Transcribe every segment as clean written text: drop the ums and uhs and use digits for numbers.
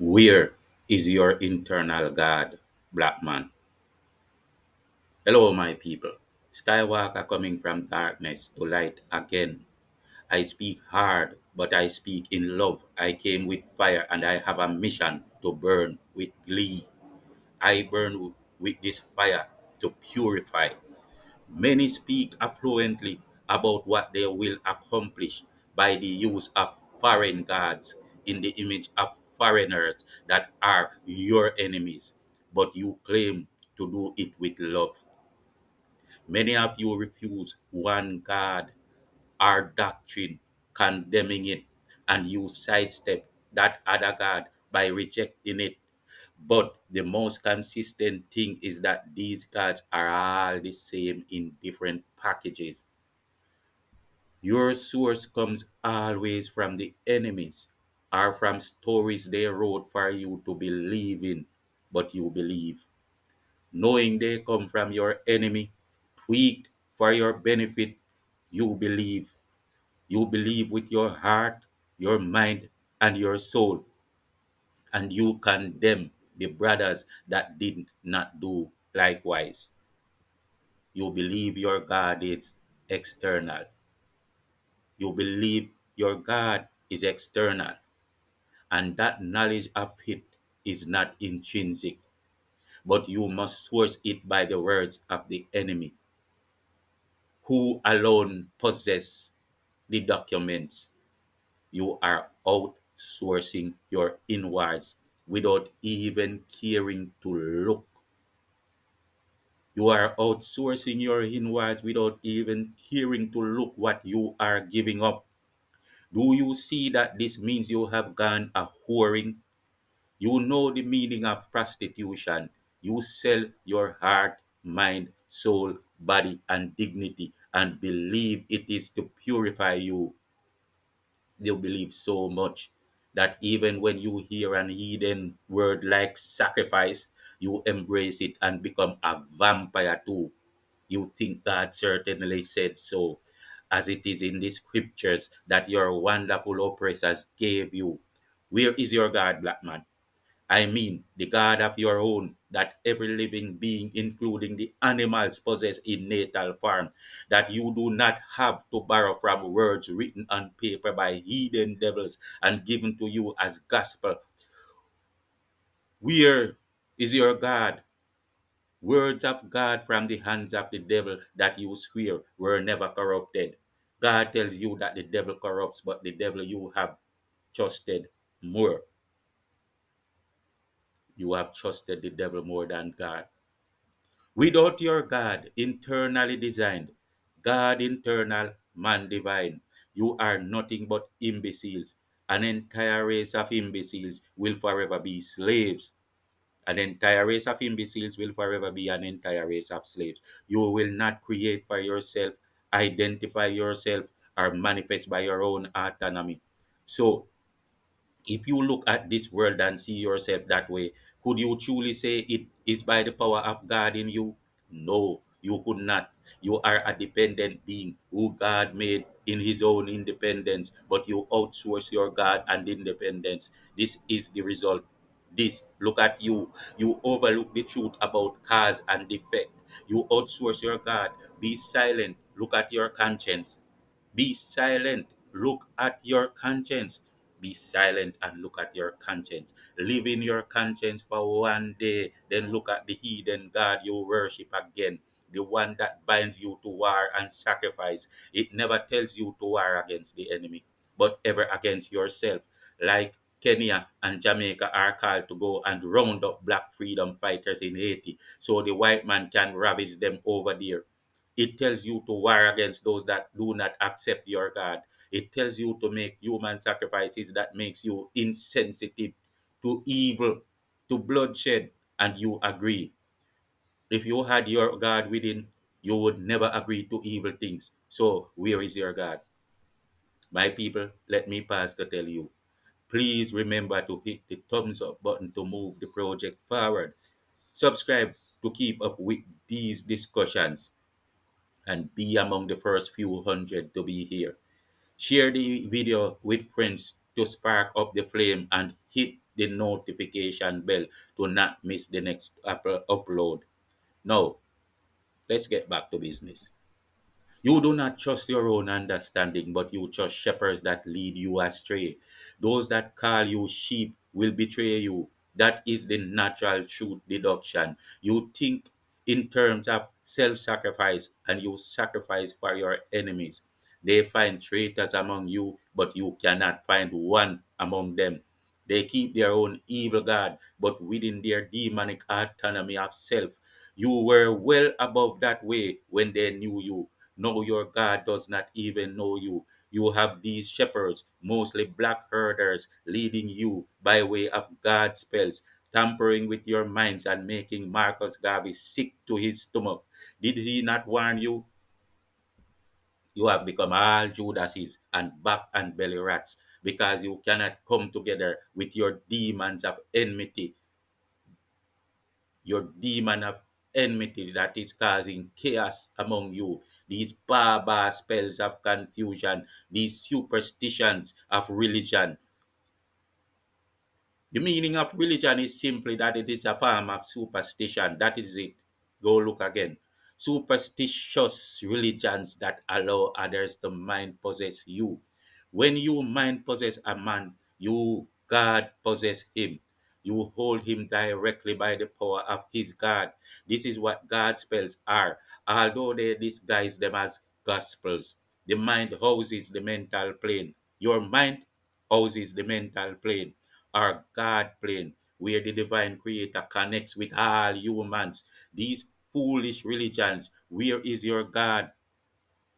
Where is your internal God, black man? Hello, my people. Skywalker coming from darkness to light again. I speak hard, but I speak in love. I came with fire and I have a mission to burn with glee. I burn with this fire to purify. Many speak affluently about what they will accomplish by the use of foreign gods in the image of foreigners that are your enemies, but you claim to do it with love. Many of you refuse one God, our doctrine, condemning it, and you sidestep that other God by rejecting it. But the most consistent thing is that these gods are all the same in different packages. Your source comes always from the enemies or from stories they wrote for you to believe in, but you believe. Knowing they come from your enemy, tweaked for your benefit, you believe. You believe with your heart, your mind, and your soul, and you condemn the brothers that did not do likewise. You believe your God is external. You believe your God is external, and that knowledge of it is not intrinsic, but you must source it by the words of the enemy, who alone possess the documents. You are outsourcing your inwards without even caring to look. You are outsourcing your inwards without even caring to look what you are giving up. Do you see that this means you have gone a whoring? You know the meaning of prostitution. You sell your heart, mind, soul, body, and dignity and believe it is to purify you. You believe so much that even when you hear an heathen word like sacrifice, you embrace it and become a vampire too. You think God certainly said so, as it is in the scriptures that your wonderful oppressors gave you. Where is your God, black man? I mean, the God of your own, that every living being, including the animals, possess in natal form, that you do not have to borrow from words written on paper by heathen devils and given to you as gospel. Where is your God? Words of God from the hands of the devil that you swear were never corrupted. God tells you that the devil corrupts, but the devil you have trusted more. You have trusted the devil more than God. Without your God, internally designed, God internal, man divine, you are nothing but imbeciles. An entire race of imbeciles will forever be slaves. An entire race of imbeciles will forever be an entire race of slaves. You will not create for yourself, identify yourself, or manifest by your own autonomy. So, if you look at this world and see yourself that way, could you truly say it is by the power of God in you? No, you could not. You are a dependent being who God made in his own independence, but you outsource your God and independence. This is the result. This, look at you. You overlook the truth about cause and defect. You outsource your God. Be silent. Look at your conscience. Be silent. Look at your conscience. Be silent and look at your conscience. Live in your conscience for one day. Then look at the heathen God you worship again. The one that binds you to war and sacrifice. It never tells you to war against the enemy, but ever against yourself. Like Kenya and Jamaica are called to go and round up black freedom fighters in Haiti so the white man can ravage them over there. It tells you to war against those that do not accept your God. It tells you to make human sacrifices that makes you insensitive to evil, to bloodshed, and you agree. If you had your God within, you would never agree to evil things. So where is your God? My people, let me pass to tell you. Please remember to hit the thumbs up button to move the project forward. Subscribe to keep up with these discussions and be among the first few hundred to be here. Share the video with friends to spark up the flame and hit the notification bell to not miss the next upload. Now, let's get back to business. You do not trust your own understanding, but you trust shepherds that lead you astray. Those that call you sheep will betray you. That is the natural truth deduction. You think in terms of self sacrifice and you sacrifice for your enemies. They find traitors among you, but you cannot find one among them. They keep their own evil God, but within their demonic autonomy of self. You were well above that way when they knew you. No, your God does not even know you. You have these shepherds, mostly black herders, leading you by way of God spells, tampering with your minds and making Marcus Garvey sick to his stomach. Did he not warn you? You have become all Judases and back and belly rats because you cannot come together with your demons of enmity, your demon of enmity that is causing chaos among you, these barbar spells of confusion, these superstitions of religion. The meaning of religion is simply that it is a form of superstition. That is it. Go look again. Superstitious religions that allow others to mind possess you. When you mind possess a man, you God possess him. You hold him directly by the power of his God. This is what God spells are. Although they disguise them as gospels, the mind houses the mental plane. Your mind houses the mental plane or God plane, where the divine creator connects with all humans. These foolish religions, where is your God?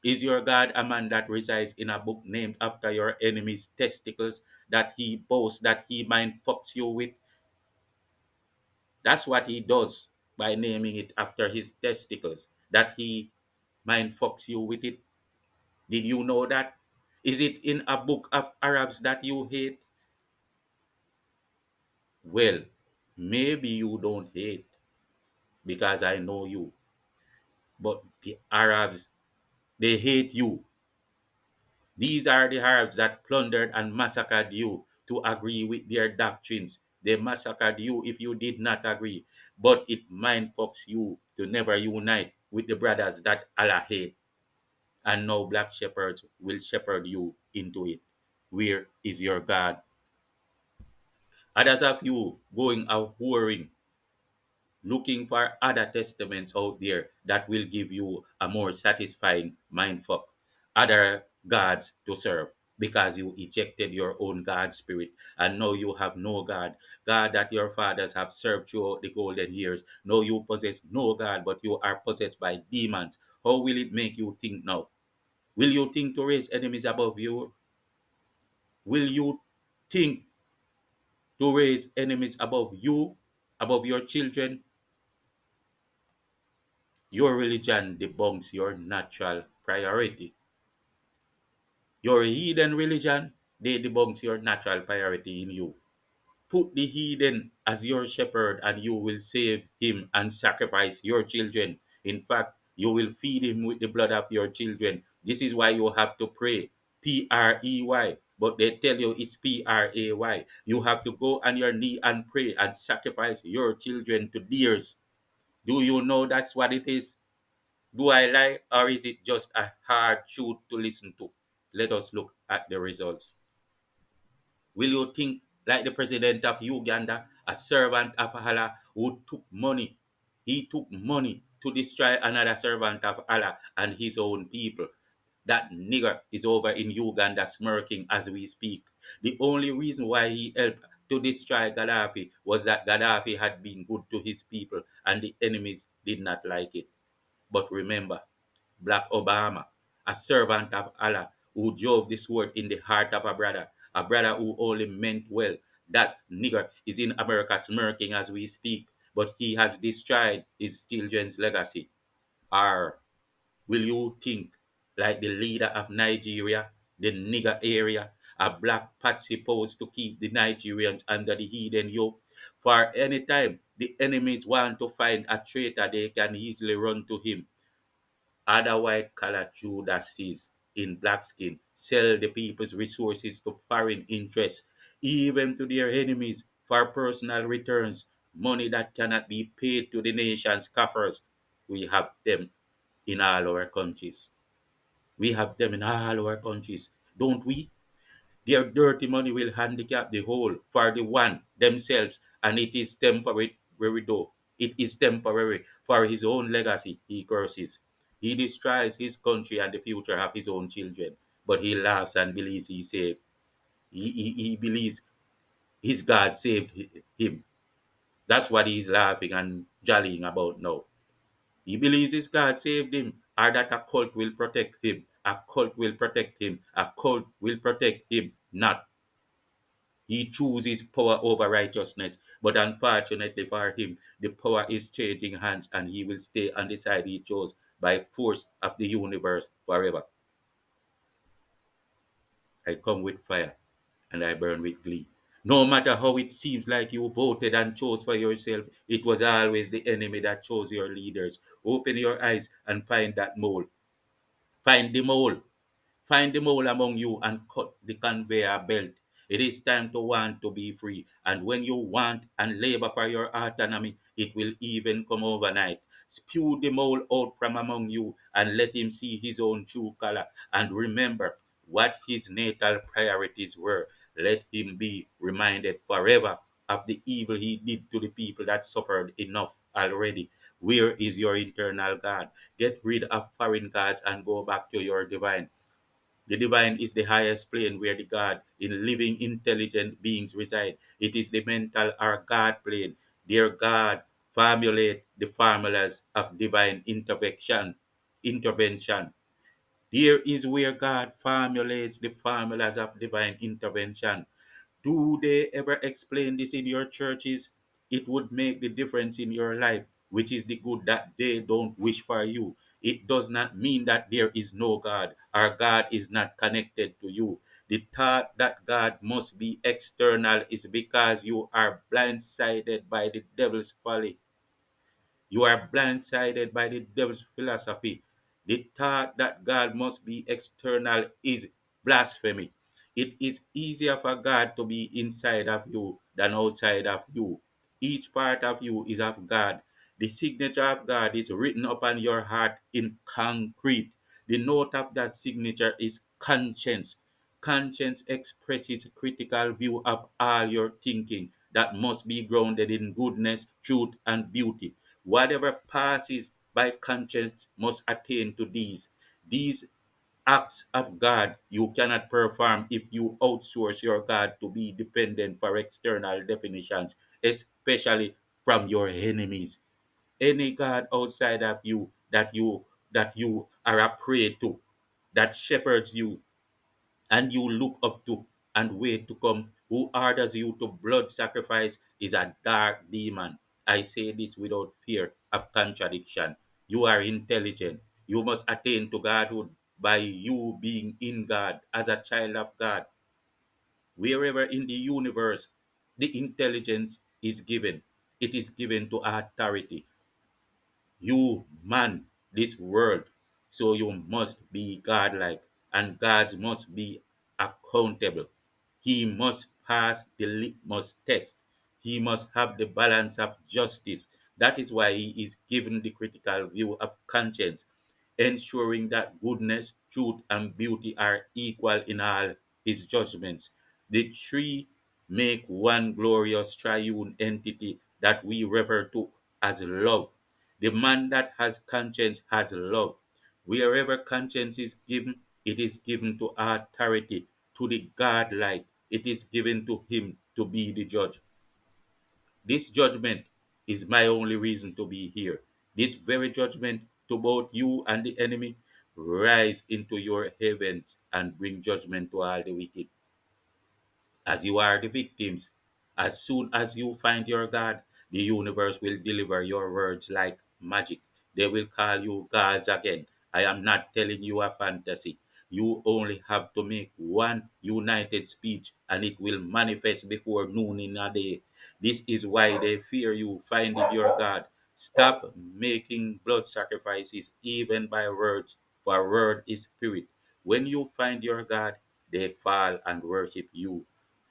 Is your God a man that resides in a book named after your enemy's testicles that he boasts that he mind fucks you with? That's what he does by naming it after his testicles, that he mind fucks you with it. Did you know that? Is it in a book of Arabs that you hate? Well, maybe you don't hate because I know you. But the Arabs, they hate you. These are the Arabs that plundered and massacred you to agree with their doctrines. They massacred you if you did not agree. But it mind fucks you to never unite with the brothers that Allah hate. And now black shepherds will shepherd you into it. Where is your God? Others of you going out whoring, looking for other testaments out there that will give you a more satisfying mindfuck, other gods to serve because you ejected your own God spirit and now you have no God. God that your fathers have served throughout the golden years. Now you possess no God, but you are possessed by demons. How will it make you think now? Will you think to raise enemies above you? Will you think to raise enemies above you, above your children? Your religion debunks your natural priority. Your heathen religion, they debunks your natural priority in you. Put the heathen as your shepherd and you will save him and sacrifice your children. In fact, you will feed him with the blood of your children. This is why you have to pray. Prey. But they tell you it's Pray. You have to go on your knee and pray and sacrifice your children to theirs. Do you know that's what it is? Do I lie or is it just a hard truth to listen to? Let us look at the results. Will you think like the president of Uganda, a servant of Allah who took money? He took money to destroy another servant of Allah and his own people. That nigger is over in Uganda smirking as we speak. The only reason why he helped to destroy Gaddafi was that Gaddafi had been good to his people and the enemies did not like it. But remember, Black Obama, a servant of Allah who drove the sword in the heart of a brother who only meant well. That nigger is in America smirking as we speak, but he has destroyed his children's legacy. Or will you think like the leader of Nigeria, the nigger area, a black patsy supposed to keep the Nigerians under the heathen yoke? For any time the enemies want to find a traitor, they can easily run to him. Other white-collar Judases in black skin sell the people's resources to foreign interests, even to their enemies, for personal returns, money that cannot be paid to the nation's coffers. We have them in all our countries. We have them in all our countries, don't we? Their dirty money will handicap the whole for the one themselves, and it is temporary though. It is temporary for his own legacy, he curses. He destroys his country and the future of his own children, but he laughs and believes he saved. He believes his God saved him. That's what he's laughing and jollying about now. He believes his God saved him, or that a cult will protect him. A cult will protect him. A cult will protect him. Not. He chooses power over righteousness, but unfortunately for him, the power is changing hands and he will stay on the side he chose by force of the universe forever. I come with fire and I burn with glee. No matter how it seems like you voted and chose for yourself, it was always the enemy that chose your leaders. Open your eyes and find that mole. Find the mole. Find the mole among you and cut the conveyor belt. It is time to want to be free. And when you want and labor for your autonomy, it will even come overnight. Spew the mole out from among you and let him see his own true color. And remember what his natal priorities were. Let him be reminded forever of the evil he did to the people that suffered enough already. Where is your eternal God? Get rid of foreign gods and go back to your divine. The divine is the highest plane where the God in living intelligent beings reside. It is the mental or God plane. Dear God, formulate the formulas of divine intervention. Intervention. Here is where God formulates the formulas of divine intervention. Do they ever explain this in your churches? It would make the difference in your life, which is the good that they don't wish for you. It does not mean that there is no God or God is not connected to you. The thought that God must be external is because you are blindsided by the devil's folly. You are blindsided by the devil's philosophy. The thought that God must be external is blasphemy. It is easier for God to be inside of you than outside of you. Each part of you is of God. The signature of God is written upon your heart in concrete. The note of that signature is conscience. Conscience expresses a critical view of all your thinking that must be grounded in goodness, truth, and beauty. Whatever passes by conscience must attain to these. These acts of God you cannot perform if you outsource your God to be dependent for external definitions, especially from your enemies. Any God outside of you that you are a prey to, that shepherds you and you look up to and wait to come, who orders you to blood sacrifice, is a dark demon. I say this without fear of contradiction. You are intelligent. You must attain to Godhood by you being in God as a child of God. Wherever in the universe the intelligence is given, it is given to authority. You man this world, so you must be godlike, and gods must be accountable. He must pass the litmus test. He must have the balance of justice. That is why he is given the critical view of conscience, ensuring that goodness, truth, and beauty are equal in all his judgments. The three make one glorious triune entity that we refer to as love. The man that has conscience has love. Wherever conscience is given, it is given to authority, to the godlike. It is given to him to be the judge. This judgment is my only reason to be here. This very judgment to both you and the enemy, rise into your heavens and bring judgment to all the wicked. As you are the victims, as soon as you find your God, the universe will deliver your words like magic. They will call you gods again. I am not telling you a fantasy. You only have to make one united speech and it will manifest before noon in a day. This is why they fear you finding your God. Stop making blood sacrifices even by words, for word is spirit. When you find your God, they fall and worship you.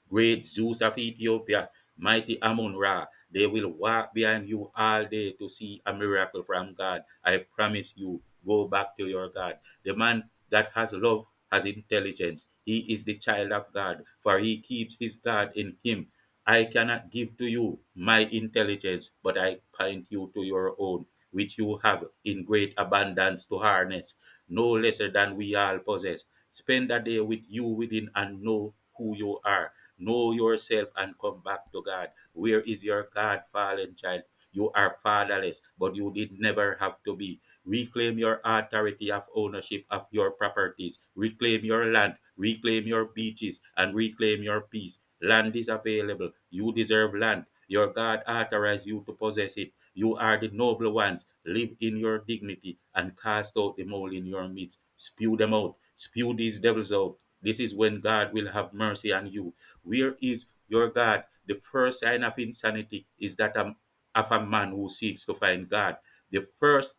Great Zeus of Ethiopia, Mighty Amun Ra, they will walk behind you all day to see a miracle from God. I promise you, go back to your God. The man that has love has intelligence. He is the child of God, for he keeps his God in him. I cannot give to you my intelligence, but I point you to your own, which you have in great abundance to harness, no lesser than we all possess. Spend a day with you within and know who you are. Know yourself and come back to God. Where is your God, fallen child? You are fatherless, but you did never have to be. Reclaim your authority of ownership of your properties. Reclaim your land, reclaim your beaches, and reclaim your peace. Land is available. You deserve land. Your God authorized you to possess it. You are the noble ones. Live in your dignity and cast out the mole in your midst. Spew them out. Spew these devils out. This is when God will have mercy on you. Where is your God? The first sign of insanity is that of a man who seeks to find God. The first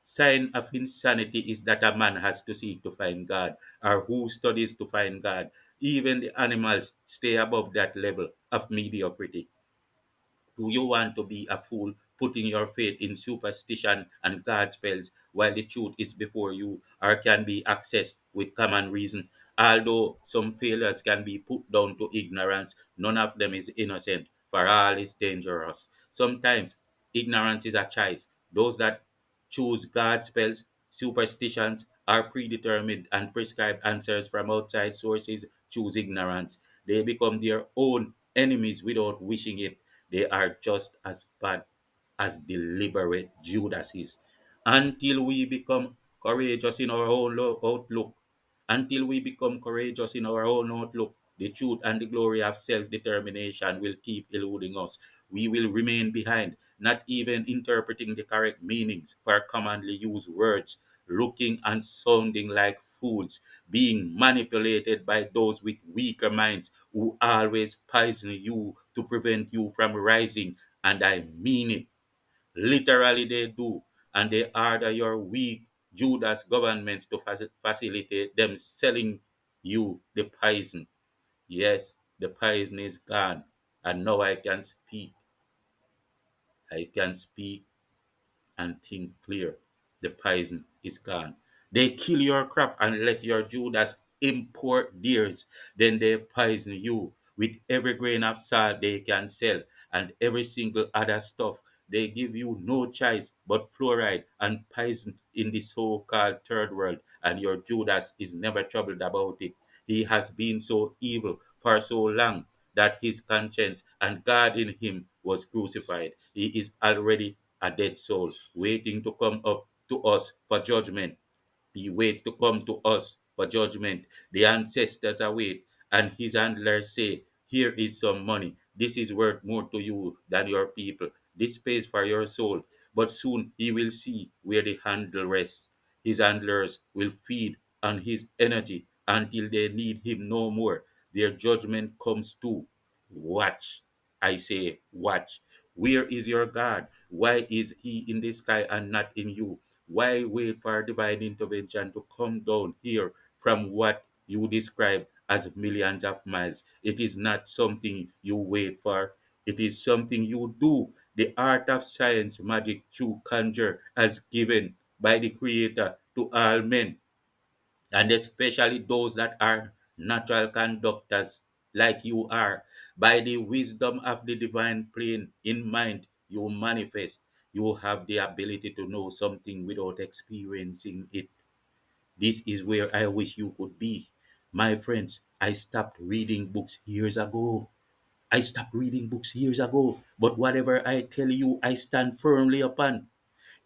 sign of insanity is that a man has to seek to find God, or who studies to find God. Even the animals stay above that level of mediocrity. Do you want to be a fool, putting your faith in superstition and God spells while the truth is before you, or can be accessed with common reason? Although some failures can be put down to ignorance, none of them is innocent, for all is dangerous. Sometimes ignorance is a choice. Those that choose God spells, superstitions, or predetermined and prescribed answers from outside sources choose ignorance. They become their own enemies without wishing it. They are just as bad as deliberate Judases. Until we become courageous in our own outlook, until we become courageous in our own outlook, the truth and the glory of self determination will keep eluding us. We will remain behind, not even interpreting the correct meanings for commonly used words, looking and sounding like fools, being manipulated by those with weaker minds who always poison you to prevent you from rising. And I mean it. Literally, they do. And they order your weak Judas governments to facilitate them selling you the poison. Yes, the poison is gone. And now I can speak. I can speak and think clear. The poison is gone. They kill your crop and let your Judas import theirs. Then they poison you with every grain of salt they can sell and every single other stuff. They give you no choice but fluoride and poison in the so-called third world, and your Judas is never troubled about it. He has been so evil for so long that his conscience and God in him was crucified. He is already a dead soul, waiting to come up to us for judgment. He waits to come to us for judgment. The ancestors await, and his handlers say, here is some money. This is worth more to you than your people. This pays for your soul. But soon he will see where the handle rests. His handlers will feed on his energy until they need him no more. Their judgment comes too. Watch. I say, watch. Where is your God? Why is he in the sky and not in you? Why wait for divine intervention to come down here from what you describe as millions of miles? It is not something you wait for. It is something you do. The art of science, magic, true conjure, as given by the Creator to all men, and especially those that are natural conductors like you are. By the wisdom of the divine plane in mind, you manifest. You have the ability to know something without experiencing it. This is where I wish you could be. My friends, I stopped reading books years ago. I stopped reading books years ago. But whatever I tell you, I stand firmly upon.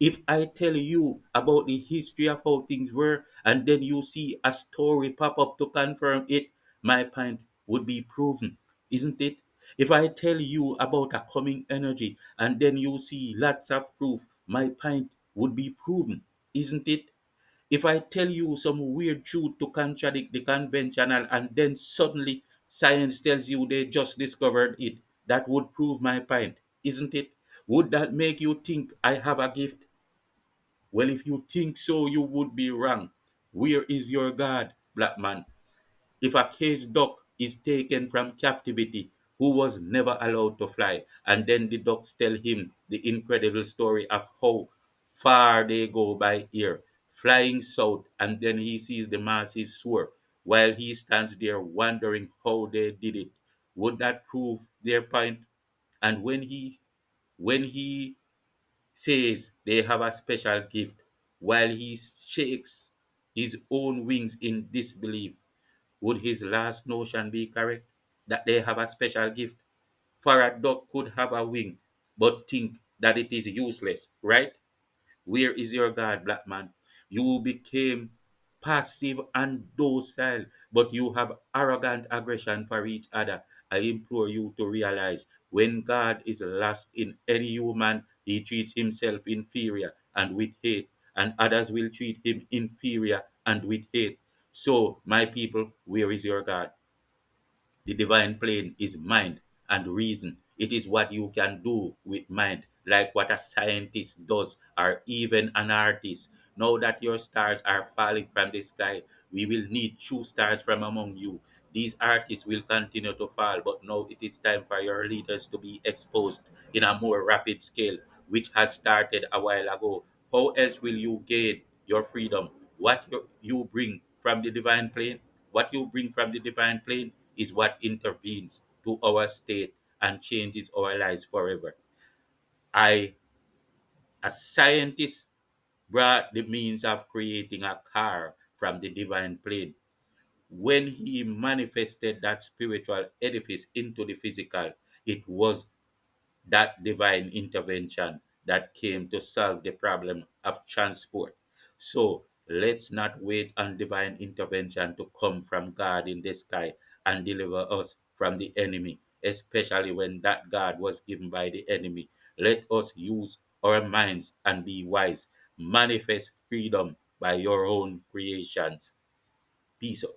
If I tell you about the history of how things were, and then you see a story pop up to confirm it, my point would be proven, isn't it? If I tell you about a coming energy, and then you see lots of proof, my point would be proven, isn't it? If I tell you some weird truth to contradict the conventional, and then suddenly science tells you they just discovered it, that would prove my point, isn't it? Would that make you think I have a gift? Well, if you think so, you would be wrong. Where is your God, black man? If a caged duck is taken from captivity, who was never allowed to fly. And then the ducks tell him the incredible story of how far they go by air, flying south, and then he sees the masses soar while he stands there wondering how they did it. Would that prove their point? And when he says they have a special gift, while he shakes his own wings in disbelief, would his last notion be correct? That they have a special gift? For a duck could have a wing, but think that it is useless, right? Where is your God, black man? You became passive and docile, but you have arrogant aggression for each other. I implore you to realize when God is lost in any human, he treats himself inferior and with hate, and others will treat him inferior and with hate. So, my people, where is your God? The divine plane is mind and reason. It is what you can do with mind, like what a scientist does, or even an artist. Now that your stars are falling from the sky, we will need true stars from among you. These artists will continue to fall, but now it is time for your leaders to be exposed in a more rapid scale, which has started a while ago. How else will you gain your freedom? What you bring from the divine plane? What you bring from the divine plane is what intervenes to our state and changes our lives forever. I, as scientist, brought the means of creating a car from the divine plane. When he manifested that spiritual edifice into the physical, it was that divine intervention that came to solve the problem of transport. So let's not wait on divine intervention to come from God in the sky and deliver us from the enemy, especially when that God was given by the enemy. Let us use our minds and be wise. Manifest freedom by your own creations. Peace out.